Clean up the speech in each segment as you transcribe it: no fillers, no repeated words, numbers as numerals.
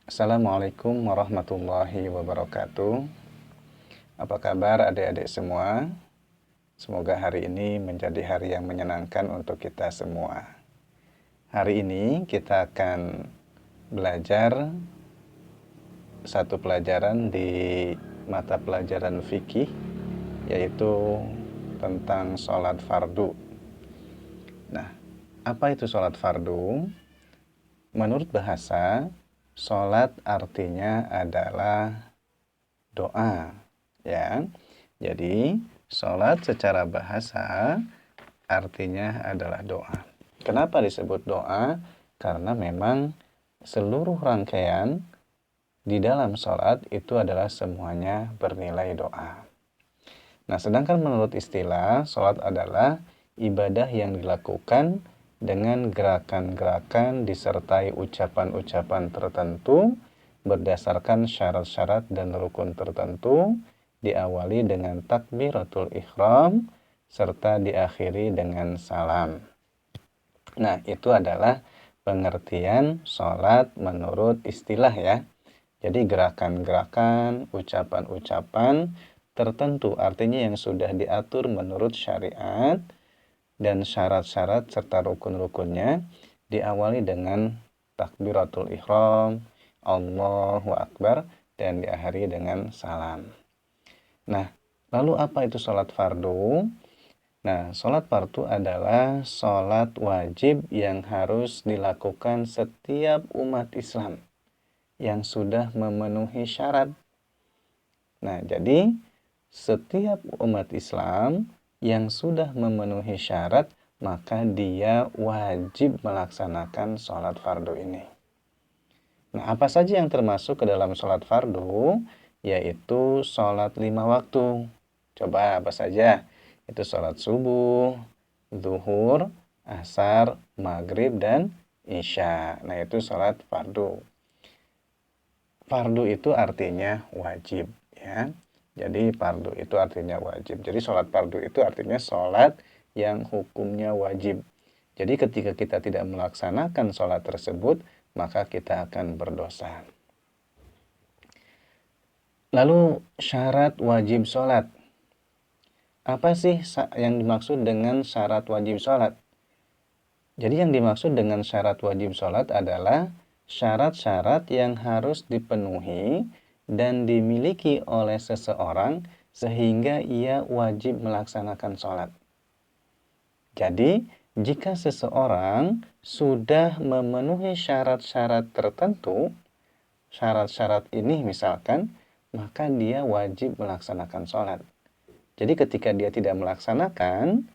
Assalamualaikum warahmatullahi wabarakatuh. Apa kabar adik-adik semua? Semoga hari ini menjadi hari yang menyenangkan untuk kita semua. Hari ini kita akan belajar satu pelajaran di mata pelajaran fikih, yaitu tentang sholat fardu. Nah, apa itu sholat fardu? Menurut bahasa, sholat artinya adalah doa, ya. Jadi, sholat secara bahasa artinya adalah doa. Kenapa disebut doa? Karena memang seluruh rangkaian di dalam sholat itu adalah semuanya bernilai doa. Nah, sedangkan menurut istilah, sholat adalah ibadah yang dilakukan dengan gerakan-gerakan disertai ucapan-ucapan tertentu berdasarkan syarat-syarat dan rukun tertentu, diawali dengan takbiratul ihram serta diakhiri dengan salam. Nah, itu adalah pengertian sholat menurut istilah, ya. Jadi gerakan-gerakan, ucapan-ucapan tertentu, artinya yang sudah diatur menurut syariat dan syarat-syarat serta rukun-rukunnya, diawali dengan takbiratul ihram, Allahu Akbar, dan diakhiri dengan salam. Nah, lalu apa itu sholat fardu? Nah, sholat fardu adalah sholat wajib yang harus dilakukan setiap umat Islam yang sudah memenuhi syarat. Nah, jadi setiap umat Islam yang sudah memenuhi syarat, maka dia wajib melaksanakan sholat fardu ini. Nah, apa saja yang termasuk ke dalam sholat fardu? Yaitu sholat 5 waktu. Coba apa saja? Itu sholat subuh, zuhur, asar, maghrib, dan isya. Nah, itu sholat fardu. Fardu itu artinya wajib, ya. Jadi fardu itu artinya wajib. Jadi sholat fardu itu artinya sholat yang hukumnya wajib. Jadi ketika kita tidak melaksanakan sholat tersebut, maka kita akan berdosa. Lalu syarat wajib sholat. Apa sih yang dimaksud dengan syarat wajib sholat? Jadi yang dimaksud dengan syarat wajib sholat adalah syarat-syarat yang harus dipenuhi dan dimiliki oleh seseorang sehingga ia wajib melaksanakan sholat. Jadi, jika seseorang sudah memenuhi syarat-syarat tertentu, syarat-syarat ini misalkan, maka dia wajib melaksanakan sholat. Jadi ketika dia tidak melaksanakan,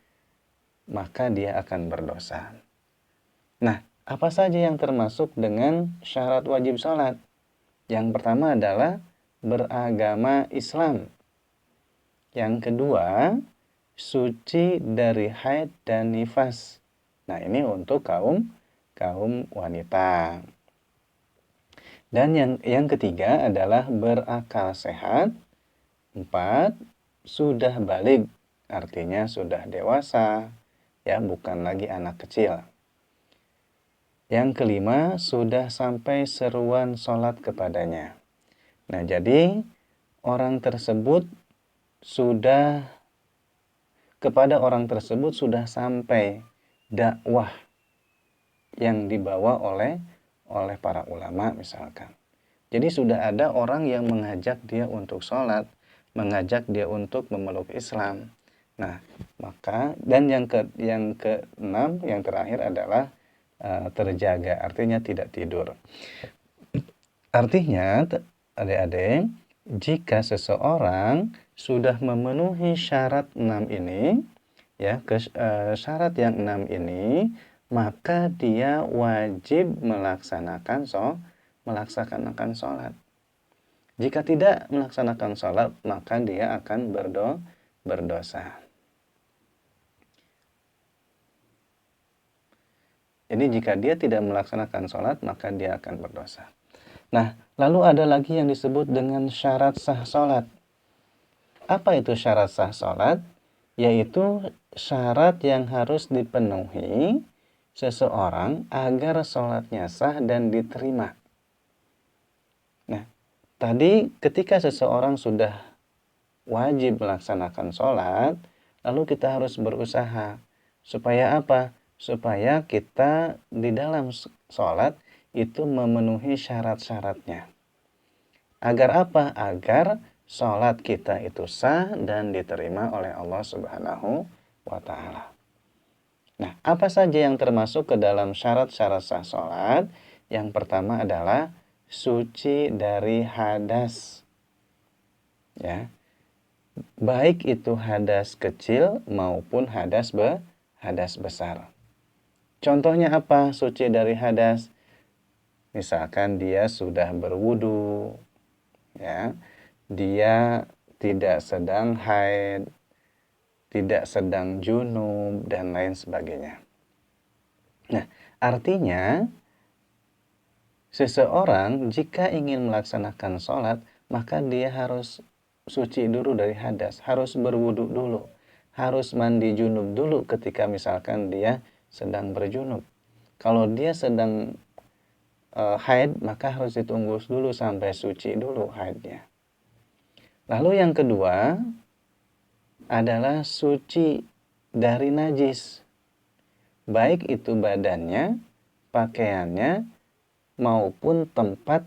maka dia akan berdosa. Nah, apa saja yang termasuk dengan syarat wajib sholat? Yang pertama adalah beragama Islam. Yang kedua, suci dari haid dan nifas. Nah, ini untuk kaum wanita. Dan yang ketiga adalah berakal sehat. 4, sudah baligh, artinya sudah dewasa, ya, bukan lagi anak kecil. Yang kelima, sudah sampai seruan sholat kepadanya. Nah, jadi orang tersebut kepada orang tersebut sudah sampai dakwah yang dibawa oleh para ulama misalkan. Jadi sudah ada orang yang mengajak dia untuk sholat, mengajak dia untuk memeluk Islam. Nah, maka dan yang keenam, yang terakhir adalah terjaga, artinya tidak tidur. Artinya, adik-adik, jika seseorang sudah memenuhi syarat 6 ini, ya, syarat yang 6 ini, maka dia wajib melaksanakan sholat. Jika tidak melaksanakan sholat, maka dia akan berdosa. Jadi jika dia tidak melaksanakan sholat, maka dia akan berdosa. Nah, lalu ada lagi yang disebut dengan syarat sah sholat. Apa itu syarat sah sholat? Yaitu syarat yang harus dipenuhi seseorang agar sholatnya sah dan diterima. tadi ketika seseorang sudah wajib melaksanakan sholat, lalu kita harus berusaha. Supaya apa? Supaya kita di dalam sholat itu memenuhi syarat-syaratnya. Agar apa? Agar sholat kita itu sah dan diterima oleh Allah Subhanahu wa Ta'ala. Nah, apa saja yang termasuk ke dalam syarat-syarat sah sholat? Yang pertama adalah suci dari hadas. Ya. Baik itu hadas kecil maupun hadas besar. Contohnya apa? Suci dari hadas. Misalkan dia sudah berwudu, ya. Dia tidak sedang haid, tidak sedang junub dan lain sebagainya. Nah, artinya seseorang jika ingin melaksanakan sholat, maka dia harus suci dulu dari hadas, harus berwudu dulu, harus mandi junub dulu ketika misalkan dia sedang berjunub. Kalau dia sedang haid, maka harus ditunggu dulu sampai suci dulu haidnya. Lalu yang kedua adalah suci dari najis, baik itu badannya, pakaiannya, maupun tempat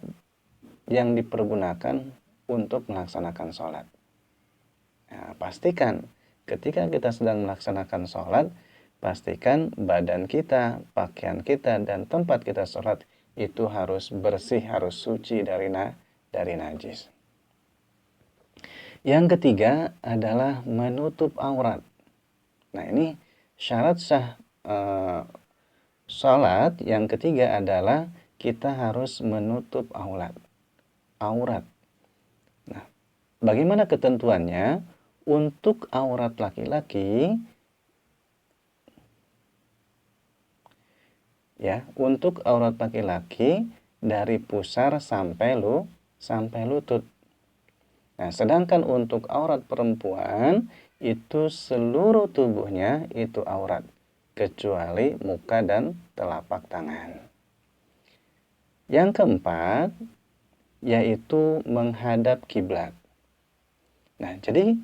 yang dipergunakan untuk melaksanakan sholat. Nah, pastikan ketika kita sedang melaksanakan sholat, pastikan badan kita, pakaian kita, dan tempat kita sholat itu harus bersih, harus suci dari najis. Yang ketiga adalah menutup aurat. Nah, ini syarat sah sholat. Yang ketiga adalah kita harus menutup aurat. Nah, bagaimana ketentuannya? Untuk aurat laki-laki, ya, untuk aurat laki-laki dari pusar sampai lutut. Nah, sedangkan untuk aurat perempuan itu seluruh tubuhnya itu aurat, kecuali muka dan telapak tangan. Yang keempat, yaitu menghadap kiblat. Nah, jadi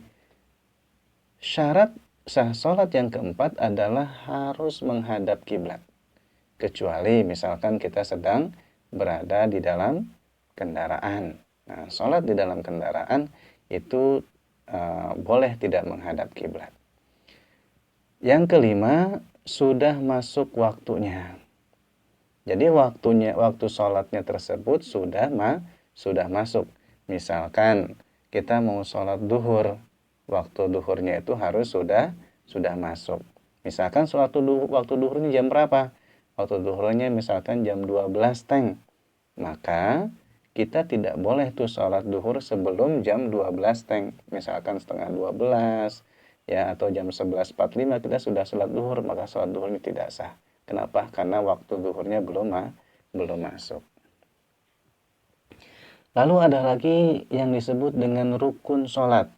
syarat sah sholat yang keempat adalah harus menghadap kiblat. Kecuali misalkan kita sedang berada di dalam kendaraan. Nah, sholat di dalam kendaraan itu boleh tidak menghadap kiblat. Yang kelima, sudah masuk waktunya. Jadi waktu sholatnya tersebut sudah masuk. Misalkan kita mau sholat duhur, waktu duhurnya itu harus sudah masuk. Misalkan waktu duhurnya jam berapa? Waktu duhurnya misalkan jam 12 teng. Maka kita tidak boleh tuh sholat duhur sebelum jam 12 teng. Misalkan setengah 12, ya, atau jam 11.45 kita sudah sholat duhur, maka sholat duhurnya tidak sah. Kenapa? Karena waktu duhurnya belum masuk. Lalu ada lagi yang disebut dengan rukun sholat.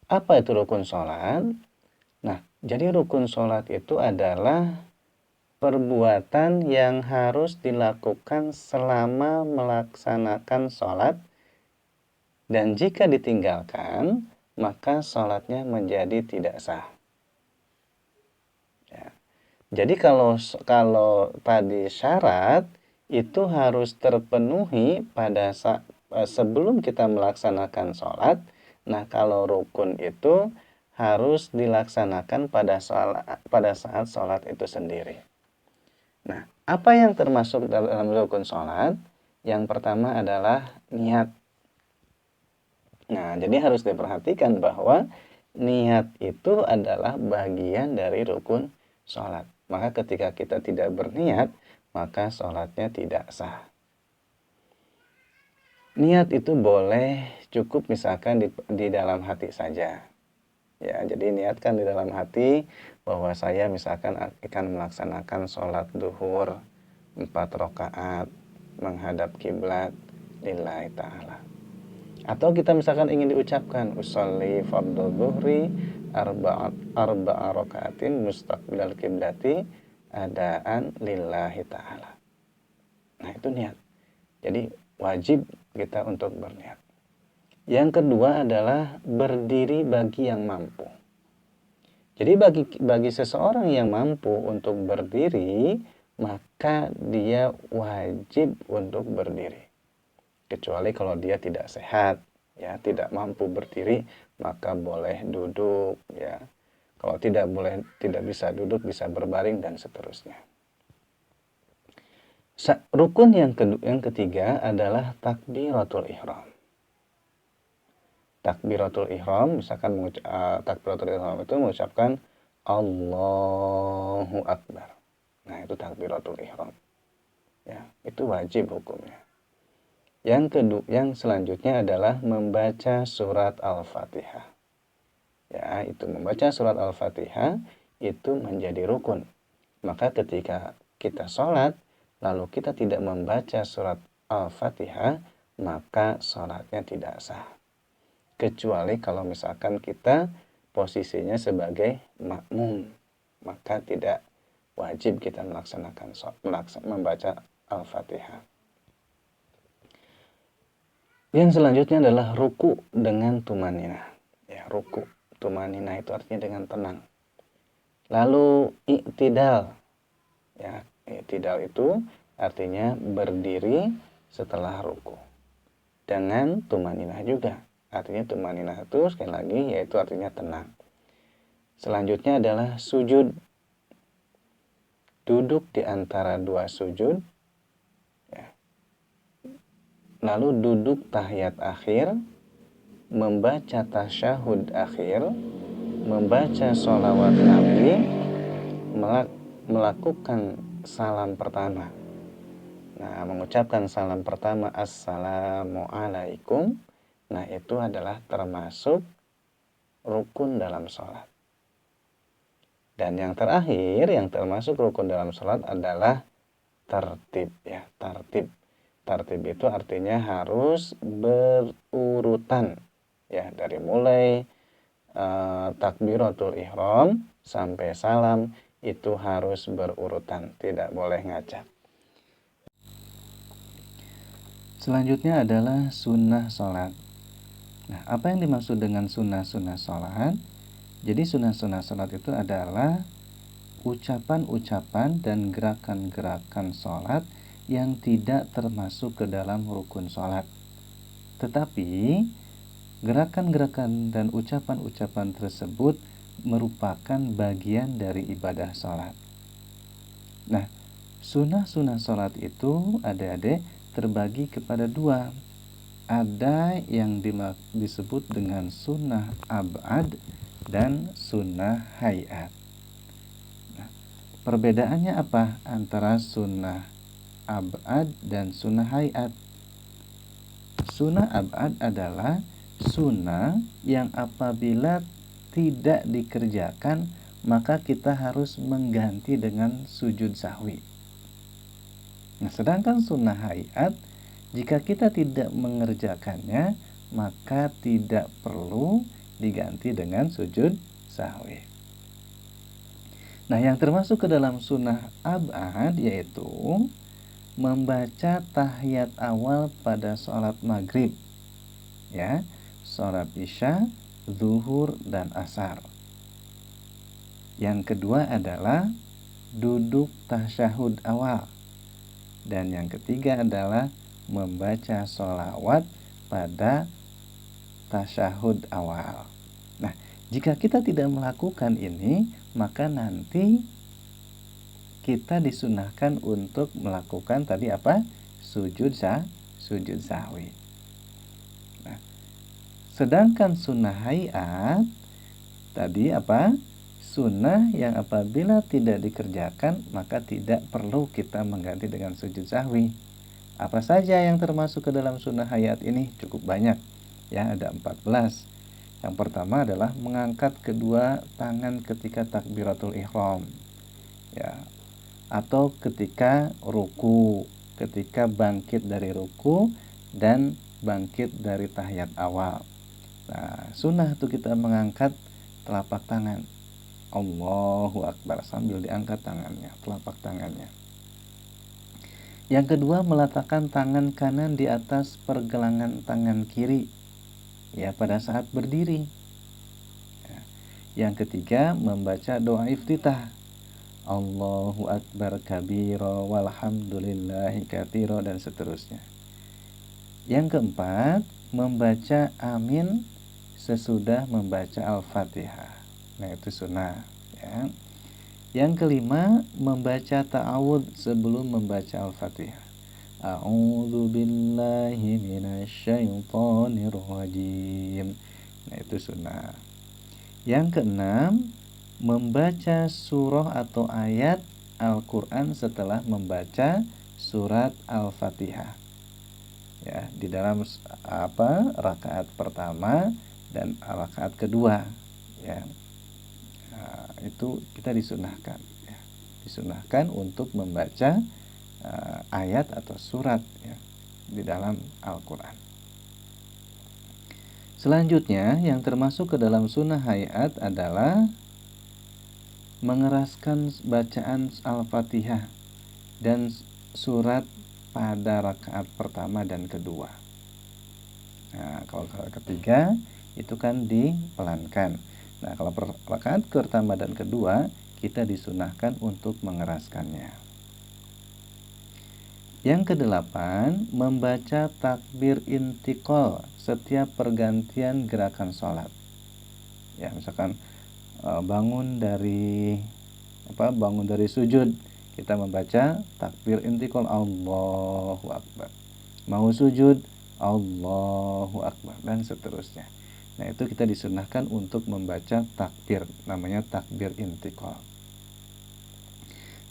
Apa itu rukun sholat? Nah, jadi rukun sholat itu adalah perbuatan yang harus dilakukan selama melaksanakan sholat, dan jika ditinggalkan, maka sholatnya menjadi tidak sah. Jadi kalau tadi syarat itu harus terpenuhi pada sebelum kita melaksanakan sholat. Nah, kalau rukun itu harus dilaksanakan pada saat sholat itu sendiri. Nah, apa yang termasuk dalam rukun sholat? Yang pertama adalah niat. Nah, jadi harus diperhatikan bahwa niat itu adalah bagian dari rukun sholat. Maka ketika kita tidak berniat, maka sholatnya tidak sah. Niat itu boleh cukup misalkan di dalam hati saja. Ya, jadi niatkan di dalam hati bahwa saya misalkan akan melaksanakan sholat duhur 4 rakaat menghadap kiblat lillahi ta'ala. Atau kita misalkan ingin diucapkan usolli fardhu dhuhri arba'a rakaatin mustaqbilal kiblati adaan lillahi ta'ala. Nah, itu niat. Jadi wajib kita untuk berniat. Yang kedua adalah berdiri bagi yang mampu. Jadi bagi seseorang yang mampu untuk berdiri, maka dia wajib untuk berdiri. Kecuali kalau dia tidak sehat, ya, tidak mampu berdiri, maka boleh duduk, ya. Kalau tidak bisa duduk, bisa berbaring dan seterusnya. Rukun yang ketiga adalah takbiratul ihram. Takbiratul ihram, misalkan takbiratul ihram itu mengucapkan Allahu Akbar. Nah, itu takbiratul ihram. Ya, itu wajib hukumnya. Yang selanjutnya adalah membaca surat Al-Fatihah. Ya, itu membaca surat Al-Fatihah itu menjadi rukun. Maka ketika kita sholat, lalu kita tidak membaca surat Al-Fatihah, maka sholatnya tidak sah. Kecuali kalau misalkan kita posisinya sebagai makmum, maka tidak wajib kita membaca Al-Fatihah. Yang selanjutnya adalah ruku dengan tumaninah. Ya, ruku, tumaninah itu artinya dengan tenang. Lalu i'tidal. Ya, i'tidal itu artinya berdiri setelah ruku. Dengan tumaninah juga. Artinya tumaninah itu sekali lagi yaitu artinya tenang. Selanjutnya adalah sujud. Duduk di antara dua sujud. Ya. Lalu duduk tahiyat akhir. Membaca tasyahud akhir. Membaca sholawat Nabi. Melakukan salam pertama. Nah, mengucapkan salam pertama Assalamualaikum. Nah, itu adalah termasuk rukun dalam sholat. Dan yang terakhir, yang termasuk rukun dalam sholat adalah tertib. Ya, tertib. Tertib itu artinya harus berurutan. Ya, dari mulai takbiratul ihram sampai salam itu harus berurutan, tidak boleh ngacak. Selanjutnya adalah sunnah sholat. Nah, apa yang dimaksud dengan sunnah-sunnah sholat? Jadi sunnah-sunnah sholat itu adalah ucapan-ucapan dan gerakan-gerakan sholat yang tidak termasuk ke dalam rukun sholat. Tetapi gerakan-gerakan dan ucapan-ucapan tersebut merupakan bagian dari ibadah sholat. Nah, sunnah-sunnah sholat itu adik-adik terbagi kepada dua. Ada yang disebut dengan sunnah ab'ad dan sunnah hayat. Nah, perbedaannya apa antara sunnah ab'ad dan sunnah hayat? Sunnah ab'ad adalah sunnah yang apabila tidak dikerjakan maka kita harus mengganti dengan sujud sahwi. Nah, sedangkan sunnah hayat, jika kita tidak mengerjakannya, maka tidak perlu diganti dengan sujud sahwi. Nah, yang termasuk ke dalam sunnah ab'ad yaitu membaca tahiyat awal pada sholat maghrib, ya, sholat isya, zuhur, dan asar. Yang kedua adalah duduk tasyahud awal. Dan yang ketiga adalah membaca sholawat pada tasyahud awal. Nah, jika kita tidak melakukan ini, maka nanti kita disunahkan untuk melakukan tadi apa? Sujud sahwi. Nah, sedangkan sunnah hayat tadi apa? Sunnah yang apabila tidak dikerjakan maka tidak perlu kita mengganti dengan sujud sahwi. Apa saja yang termasuk ke dalam sunnah hayat ini? Cukup banyak. Ya, ada 14. Yang pertama adalah mengangkat kedua tangan ketika takbiratul ihram. Ya, atau ketika ruku, ketika bangkit dari ruku dan bangkit dari tahiyat awal. Nah, sunnah itu kita mengangkat telapak tangan. Allahu Akbar sambil diangkat tangannya, telapak tangannya. Yang kedua, meletakkan tangan kanan di atas pergelangan tangan kiri, ya, pada saat berdiri. Ya. Yang ketiga, membaca doa iftitah. Allahu Akbar kabiro walhamdulillahi katsiro, dan seterusnya. Yang keempat, membaca amin sesudah membaca Al-Fatihah. Nah, itu sunnah, ya. Yang kelima, membaca ta'awudz sebelum membaca Al-Fatihah. A'udzu billahi minasyaitonir rajim. Nah, itu sunnah. Yang keenam, membaca surah atau ayat Al-Qur'an setelah membaca surat Al-Fatihah. Ya, di dalam rakaat pertama dan rakaat kedua, ya. Nah, itu kita disunahkan, ya. Disunahkan untuk membaca ayat atau surat, ya, di dalam Al-Quran. Selanjutnya, yang termasuk ke dalam sunnah hayat adalah mengeraskan bacaan Al-Fatihah dan surat pada rakaat pertama dan kedua. Nah, kalau ketiga itu kan dipelankan. Nah, kalau rakaat pertama dan kedua kita disunahkan untuk mengeraskannya. Yang kedelapan, membaca takbir intiqal setiap pergantian gerakan sholat. Ya, misalkan bangun dari sujud, kita membaca takbir intiqal Allahu Akbar. Mau sujud, Allahu Akbar, dan seterusnya. Nah, itu kita disunahkan untuk membaca takbir, namanya takbir intiqal.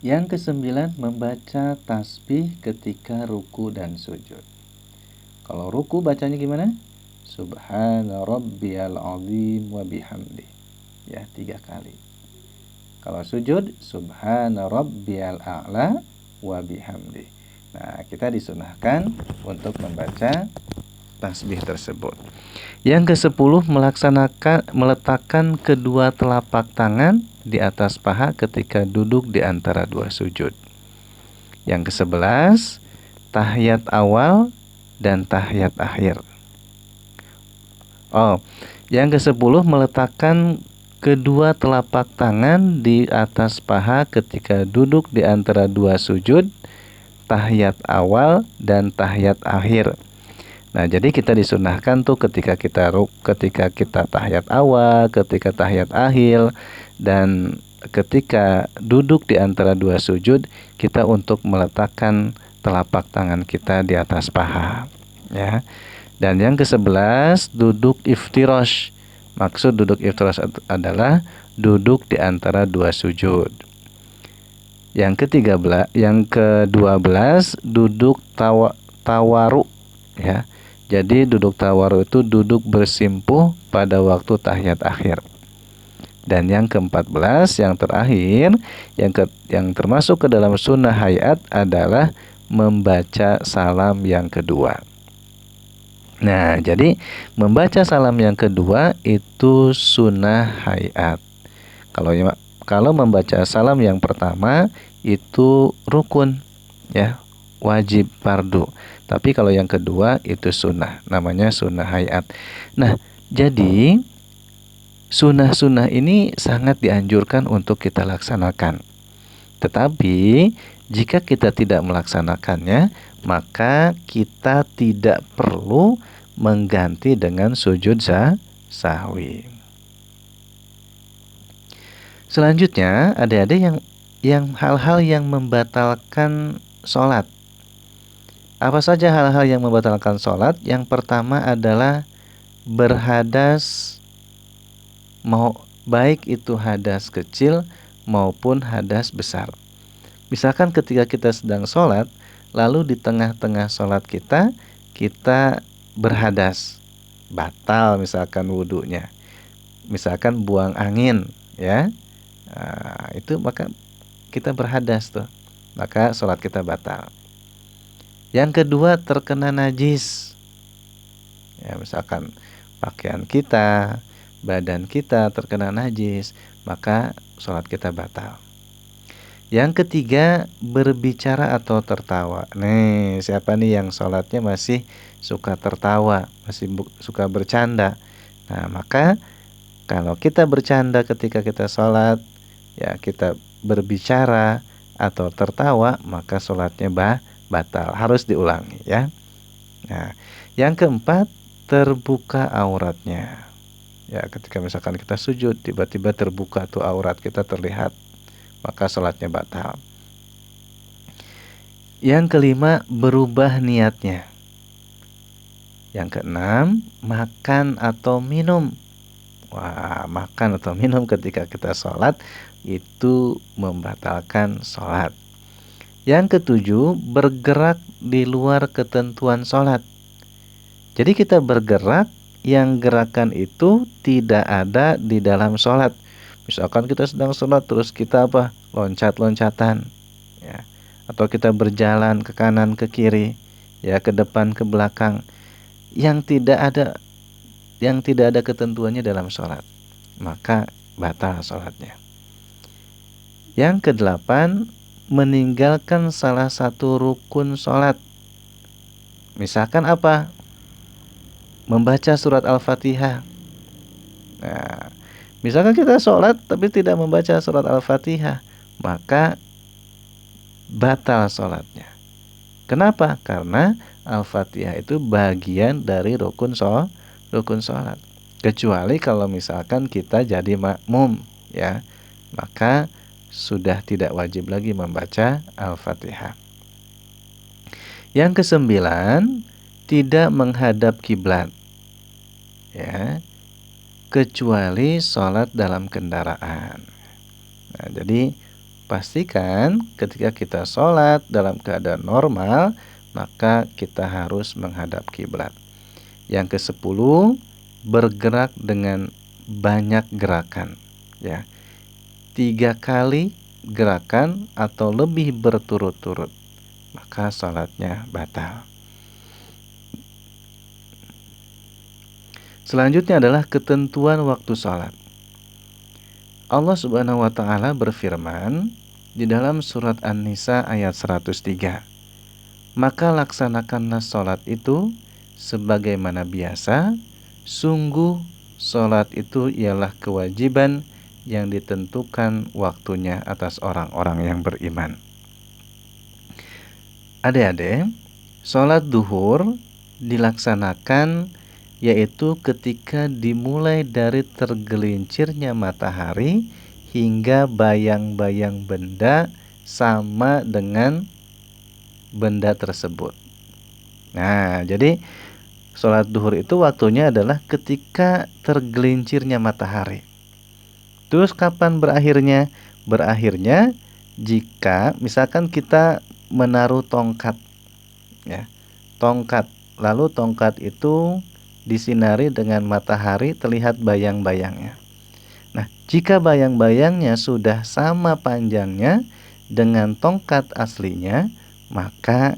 Yang kesembilan, membaca tasbih ketika ruku dan sujud. Kalau ruku bacanya gimana? Subhana rabbiyal azim wa bihamdi. Ya, 3 kali. Kalau sujud, Subhana rabbiyal a'la wa bihamdi. Nah, kita disunahkan untuk membaca tasbih tersebut. Yang ke-10, meletakkan kedua telapak tangan di atas paha ketika duduk di antara dua sujud. Yang ke-11, tahiyat awal dan tahiyat akhir. Yang ke-10, meletakkan kedua telapak tangan di atas paha ketika duduk di antara dua sujud, tahiyat awal dan tahiyat akhir. Nah, jadi kita disunahkan tuh ketika kita tahiyat awal, ketika tahiyat akhir, dan ketika duduk di antara dua sujud, kita untuk meletakkan telapak tangan kita di atas paha, ya. Dan yang ke-11, duduk iftirash. Maksud duduk iftirash adalah duduk di antara dua sujud. Yang ke-12, duduk tawaru, ya. Jadi duduk tawaru itu duduk bersimpuh pada waktu tahiyat akhir. Dan yang ke-14, yang terakhir, yang termasuk ke dalam sunnah hayat adalah membaca salam yang kedua. Nah, jadi membaca salam yang kedua itu sunnah hayat. Kalau membaca salam yang pertama itu rukun, ya, wajib fardu. Tapi kalau yang kedua itu sunnah, namanya sunnah hayat. Nah, jadi sunnah-sunnah ini sangat dianjurkan untuk kita laksanakan. Tetapi jika kita tidak melaksanakannya, maka kita tidak perlu mengganti dengan sujud sahwi. Selanjutnya, ada yang hal-hal yang membatalkan sholat. Apa saja hal-hal yang membatalkan sholat? Yang pertama adalah berhadas, baik itu hadas kecil maupun hadas besar. Misalkan ketika kita sedang sholat, lalu di tengah-tengah sholat kita berhadas, batal misalkan wudhunya. Misalkan buang angin, ya. Nah, itu maka kita berhadas tuh, maka sholat kita batal. Yang kedua, terkena najis, ya, misalkan pakaian kita, badan kita terkena najis, maka sholat kita batal. Yang ketiga, berbicara atau tertawa. Nih, siapa nih yang sholatnya masih suka tertawa, masih suka bercanda? Nah, maka kalau kita bercanda ketika kita sholat, ya kita berbicara atau tertawa, maka sholatnya batal, harus diulangi ya. Nah, yang keempat, terbuka auratnya. Ya, ketika misalkan kita sujud, tiba-tiba terbuka tuh aurat kita terlihat, maka sholatnya batal. Yang kelima, berubah niatnya. Yang keenam, makan atau minum. Wah, makan atau minum ketika kita sholat itu membatalkan sholat. Yang ketujuh, bergerak di luar ketentuan sholat. Jadi kita bergerak yang gerakan itu tidak ada di dalam sholat. Misalkan kita sedang sholat terus kita loncat-loncatan, ya. Atau kita berjalan ke kanan ke kiri, ya, ke depan ke belakang, yang tidak ada ketentuannya dalam sholat, maka batal sholatnya. Yang kedelapan, meninggalkan salah satu rukun sholat. Misalkan apa? Membaca surat Al-Fatihah. Nah, misalkan kita sholat tapi tidak membaca surat Al-Fatihah, maka batal sholatnya. Kenapa? Karena Al-Fatihah itu bagian dari rukun sholat. Kecuali kalau misalkan kita jadi makmum, ya, maka sudah tidak wajib lagi membaca Al-Fatihah. Yang kesembilan, tidak menghadap kiblat, ya, kecuali sholat dalam kendaraan. Nah, jadi pastikan ketika kita sholat dalam keadaan normal, maka kita harus menghadap kiblat. Yang ke-10, bergerak dengan banyak gerakan, ya. 3 kali gerakan atau lebih berturut-turut, maka sholatnya batal. Selanjutnya adalah ketentuan waktu sholat. Allah Subhanahu wa Ta'ala berfirman di dalam surat An-Nisa ayat 103. Maka laksanakanlah sholat itu sebagaimana biasa, sungguh sholat itu ialah kewajiban yang ditentukan waktunya atas orang-orang yang beriman. Adik-adik, sholat duhur dilaksanakan yaitu ketika dimulai dari tergelincirnya matahari hingga bayang-bayang benda sama dengan benda tersebut. Nah, jadi sholat duhur itu waktunya adalah ketika tergelincirnya matahari. Terus kapan berakhirnya? Berakhirnya jika misalkan kita menaruh tongkat, ya, tongkat, lalu tongkat itu disinari dengan matahari, terlihat bayang-bayangnya. Nah, jika bayang-bayangnya sudah sama panjangnya dengan tongkat aslinya, maka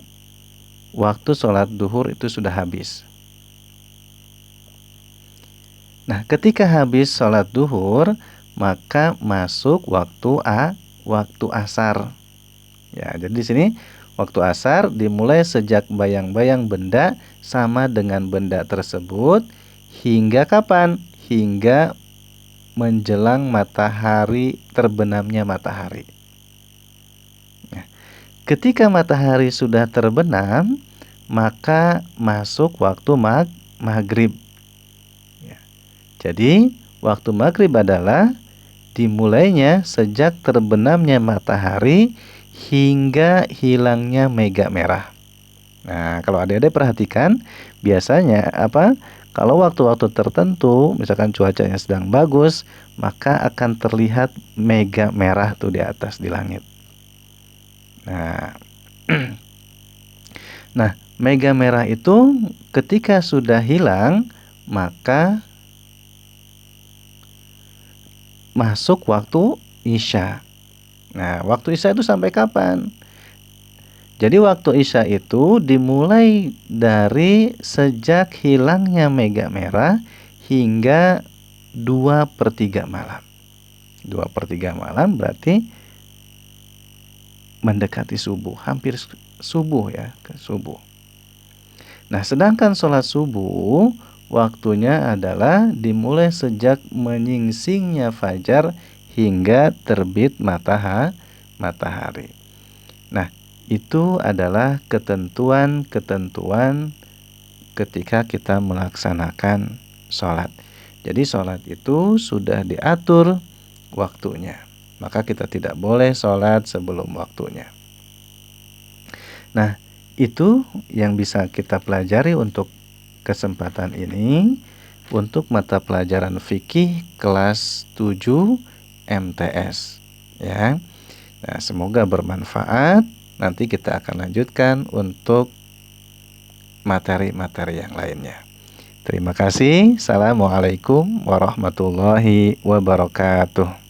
waktu sholat duhur itu sudah habis. Nah, ketika habis sholat duhur, maka masuk waktu asar. Ya, jadi di sini waktu asar dimulai sejak bayang-bayang benda sama dengan benda tersebut hingga kapan? Hingga menjelang matahari, terbenamnya matahari. Nah, ketika matahari sudah terbenam, maka masuk waktu maghrib. Ya. Jadi waktu maghrib adalah dimulainya sejak terbenamnya matahari hingga hilangnya mega merah. Nah, kalau adik-adik perhatikan, biasanya kalau waktu-waktu tertentu, misalkan cuacanya sedang bagus, maka akan terlihat mega merah tuh di atas di langit. Nah, nah, mega merah itu ketika sudah hilang, maka masuk waktu Isya. Nah, waktu Isya itu sampai kapan? Jadi waktu Isya itu dimulai dari sejak hilangnya mega merah hingga 2/3 malam. 2/3 malam berarti mendekati subuh, hampir subuh ya, ke subuh. Nah, sedangkan sholat subuh waktunya adalah dimulai sejak menyingsingnya fajar hingga terbit matahari. Nah, itu adalah ketentuan-ketentuan ketika kita melaksanakan sholat. Jadi sholat itu sudah diatur waktunya. Maka kita tidak boleh sholat sebelum waktunya. Nah, itu yang bisa kita pelajari untuk kesempatan ini untuk mata pelajaran fikih kelas 7 MTS ya. Nah, semoga bermanfaat. Nanti kita akan lanjutkan untuk materi-materi yang lainnya. Terima kasih. Assalamualaikum warahmatullahi wabarakatuh.